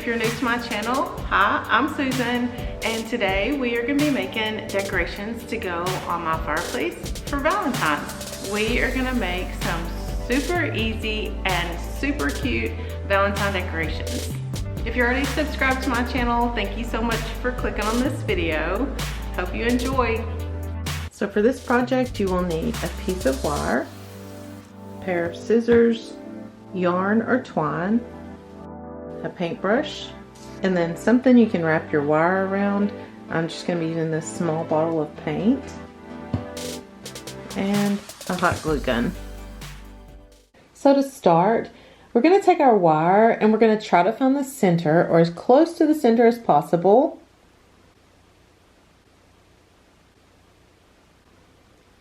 if you're new to my channel, hi, I'm Susan, and today we are going to be making decorations to go on my fireplace for Valentine's. We are going to make some super easy and super cute Valentine decorations. If you're already subscribed to my channel, thank you so much for clicking on this video. Hope you enjoy. So for this project, you will need a piece of wire, a pair of scissors, yarn or twine, a paintbrush, and then something you can wrap your wire around. I'm just going to be using this small bottle of paint and a hot glue gun. So to start, we're going to take our wire and we're going to try to find the center, or as close to the center as possible.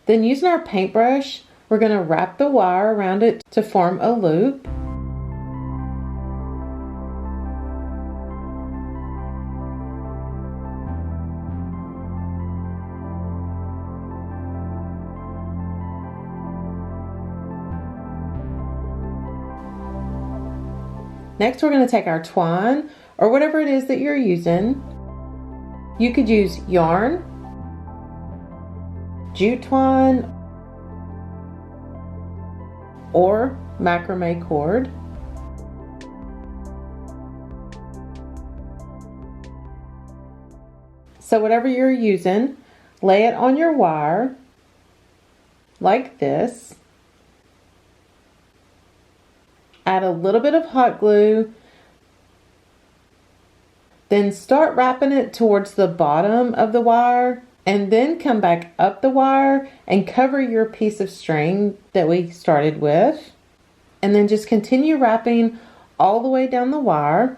Then using our paintbrush, we're going to wrap the wire around it to form a loop. Next, we're going to take our twine, or whatever it is that you're using. You could use yarn, jute twine, or macrame cord. So whatever you're using, lay it on your wire like this. Add a little bit of hot glue, then start wrapping it towards the bottom of the wire, and then come back up the wire and cover your piece of string that we started with, and then just continue wrapping all the way down the wire.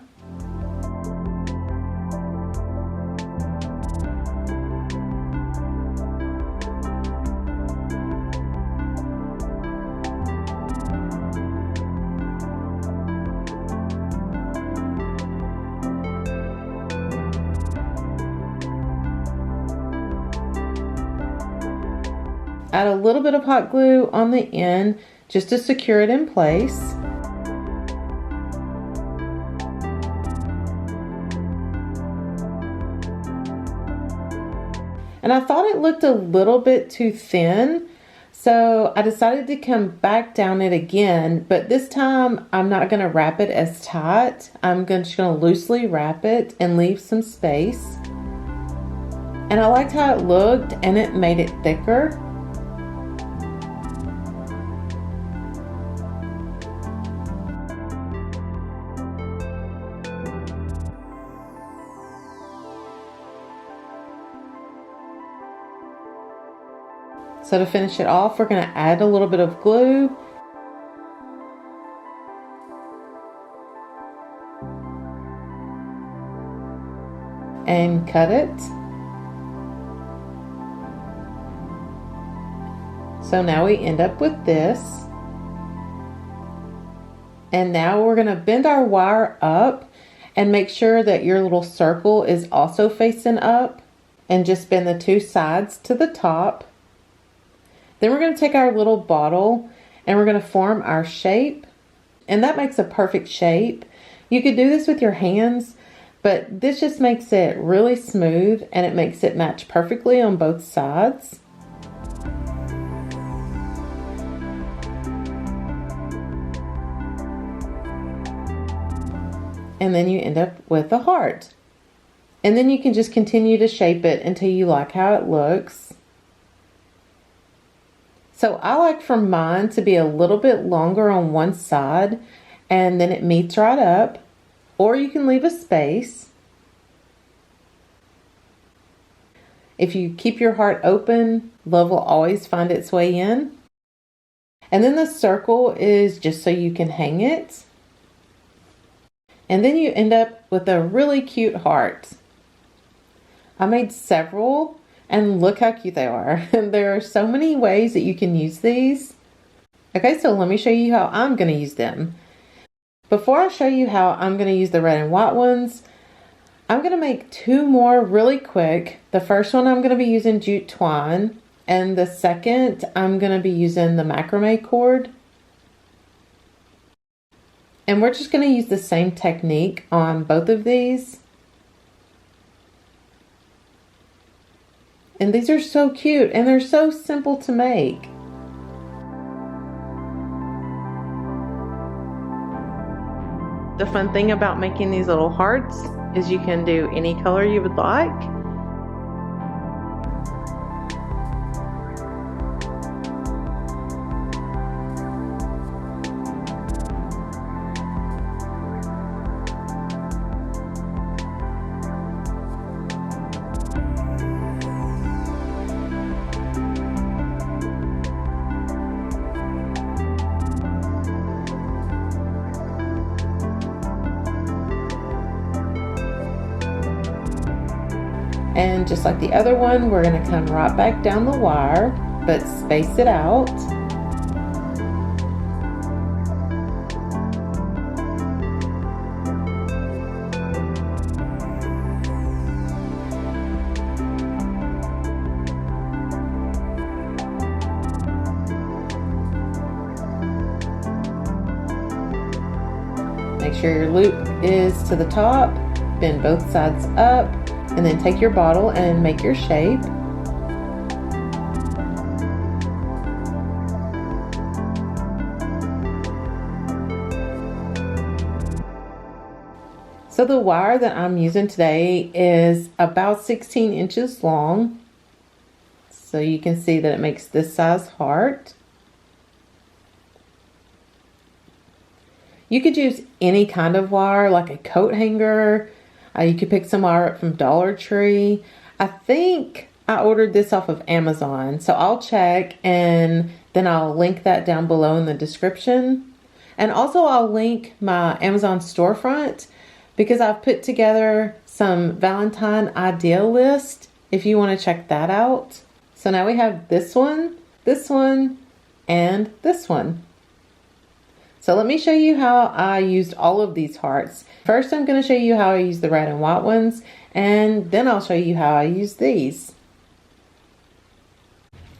Add a little bit of hot glue on the end just to secure it in place. And I thought it looked a little bit too thin, so I decided to come back down it again, but this time I'm not going to wrap it as tight. I'm just going to loosely wrap it and leave some space. And I liked how it looked, and it made it thicker. So to finish it off, we're going to add a little bit of glue. And cut it. So now we end up with this. And now we're going to bend our wire up and make sure that your little circle is also facing up, and just bend the two sides to the top. Then we're going to take our little bottle and we're going to form our shape, and that makes a perfect shape. You could do this with your hands, but this just makes it really smooth and it makes it match perfectly on both sides. And then you end up with a heart. And then you can just continue to shape it until you like how it looks. So I like for mine to be a little bit longer on one side, and then it meets right up, or you can leave a space. If you keep your heart open, love will always find its way in. And then the circle is just so you can hang it. And then you end up with a really cute heart. I made several, and look how cute they are. There are so many ways that you can use these. Okay, so let me show you how I'm going to use them. Before I show you how I'm going to use the red and white ones, I'm going to make two more really quick. The first one I'm going to be using jute twine, and the second I'm going to be using the macrame cord. And we're just going to use the same technique on both of these. And these are so cute and they're so simple to make. The fun thing about making these little hearts is you can do any color you would like. And just like the other one, we're going to come right back down the wire, but space it out. Make sure your loop is to the top, bend both sides up, and then take your bottle and make your shape. So the wire that I'm using today is about 16 inches long. So you can see that it makes this size heart. You could use any kind of wire, like a coat hanger. You could pick some wire up from Dollar Tree. I think I ordered this off of Amazon, so I'll check and then I'll link that down below in the description. And also I'll link my Amazon storefront because I've put together some Valentine idea list if you want to check that out. So now we have this one, and this one. So let me show you how I used all of these hearts. First, I'm going to show you how I use the red and white ones, and then I'll show you how I use these.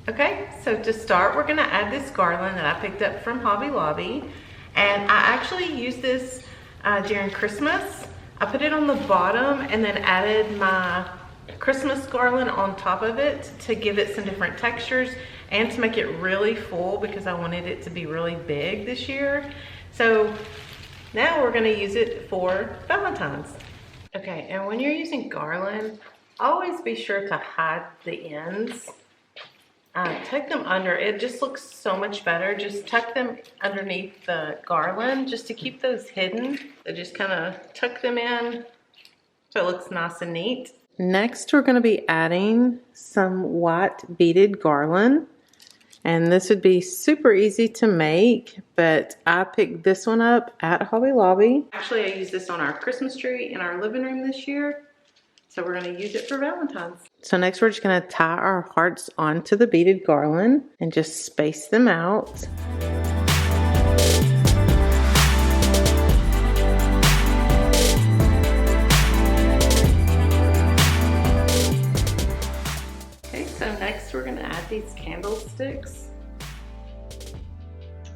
Okay, so to start, we're going to add this garland that I picked up from Hobby Lobby. And I actually used this during Christmas. I put it on the bottom and then added my Christmas garland on top of it to give it some different textures and to make it really full because I wanted it to be really big this year. So now we're going to use it for Valentine's. Okay, and when you're using garland, always be sure to hide the ends. Tuck them under. It just looks so much better. Just tuck them underneath the garland just to keep those hidden. So just kind of tuck them in so it looks nice and neat. Next, we're going to be adding some white beaded garland. And this would be super easy to make, but I picked this one up at Hobby Lobby. Actually, I used this on our Christmas tree in our living room this year. So we're going to use it for Valentine's. So next we're just going to tie our hearts onto the beaded garland and just space them out. Okay, so next we're going to add these candlesticks.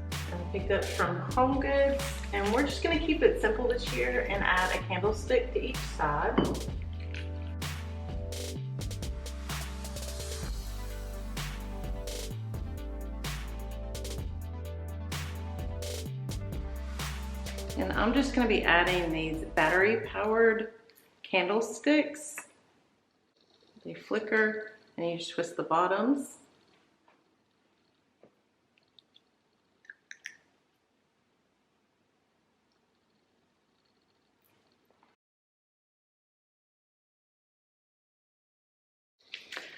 I picked up from Home Goods, and we're just going to keep it simple this year and add a candlestick to each side. And I'm just going to be adding these battery-powered candlesticks. They flicker, and you just twist the bottoms.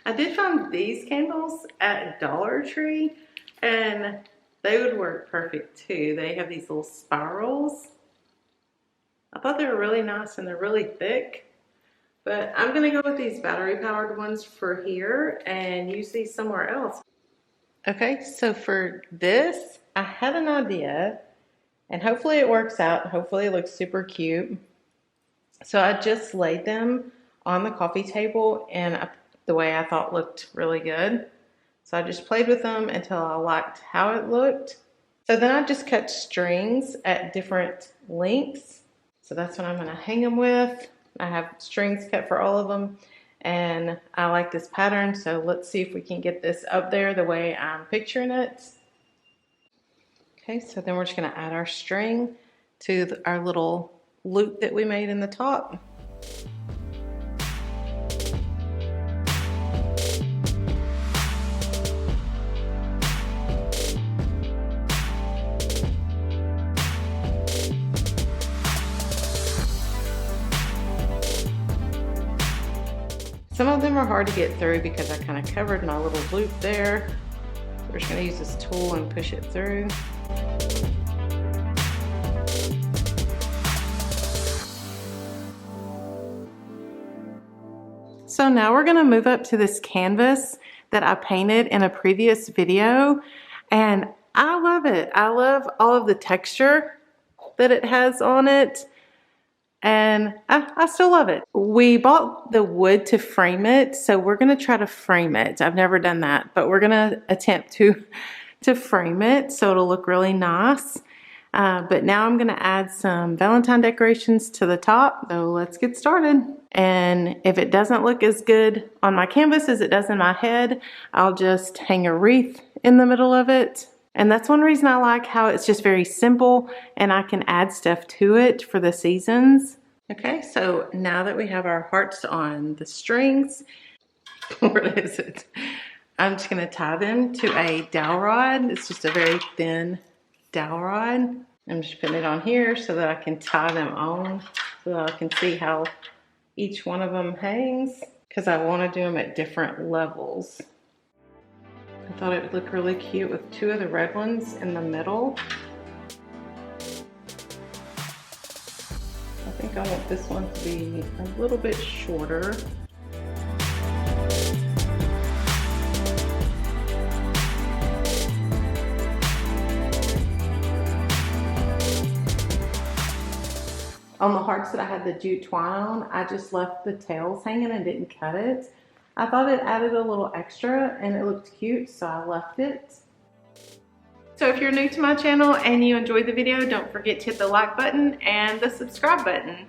I did find these candles at Dollar Tree, and they would work perfect too. They have these little spirals. I thought they were really nice and they're really thick, but I'm gonna go with these battery powered ones for here and use these somewhere else. Okay, so for this, I had an idea and hopefully it works out. Hopefully it looks super cute. So I just laid them on the coffee table in the way I thought looked really good. So I just played with them until I liked how it looked. So then I just cut strings at different lengths. So that's what I'm gonna hang them with. I have strings cut for all of them, and I like this pattern, so let's see if we can get this up there the way I'm picturing it. Okay, so then we're just gonna add our string to our little loop that we made in the top. Some of them are hard to get through because I kind of covered my little loop there. We're just gonna use this tool and push it through. So now we're gonna move up to this canvas that I painted in a previous video, and I love it. I love all of the texture that it has on it, and I still love it. We bought the wood to frame it, so we're gonna try to frame it. I've never done that, but we're gonna attempt to frame it so it'll look really nice. But now I'm gonna add some Valentine decorations to the top, so let's get started. And if it doesn't look as good on my canvas as it does in my head, I'll just hang a wreath in the middle of it. And that's one reason I like how it's just very simple and I can add stuff to it for the seasons. Okay, so now that we have our hearts on the strings, where is it? I'm just gonna tie them to a dowel rod. It's just a very thin dowel rod. I'm just putting it on here so that I can tie them on, so that I can see how each one of them hangs, because I want to do them at different levels. I thought it would look really cute with two of the red ones in the middle. I think I want this one to be a little bit shorter. On the hearts that I had the jute twine on, I just left the tails hanging and didn't cut it. I thought it added a little extra and it looked cute, so I left it. So if you're new to my channel and you enjoyed the video, don't forget to hit the like button and the subscribe button.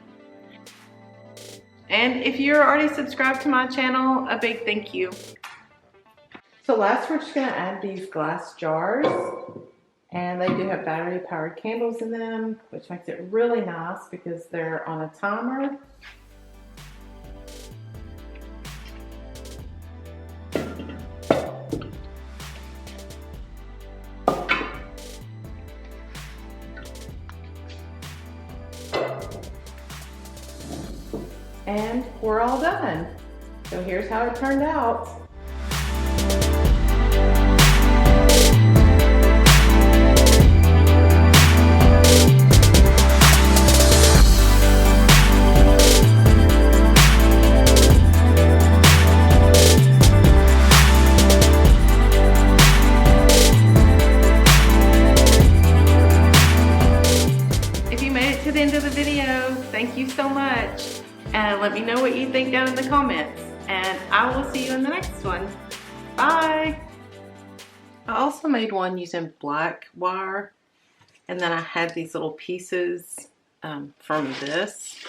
And if you're already subscribed to my channel, a big thank you. So last, we're just gonna add these glass jars. And they do have battery powered candles in them, which makes it really nice because they're on a timer. And we're all done. So here's how it turned out. To the end of the video, thank you so much, and let me know what you think down in the comments, and I will see you in the next one. Bye. I also made one using black wire, and then I had these little pieces from this.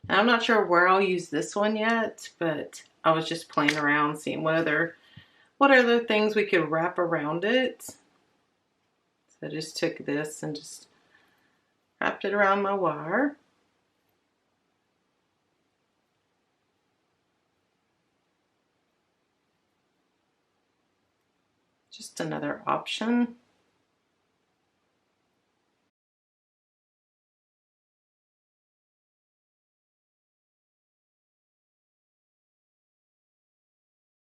And I'm not sure where I'll use this one yet, but I was just playing around seeing what other things we could wrap around it. So I just took this and just wrapped it around my wire. Just another option.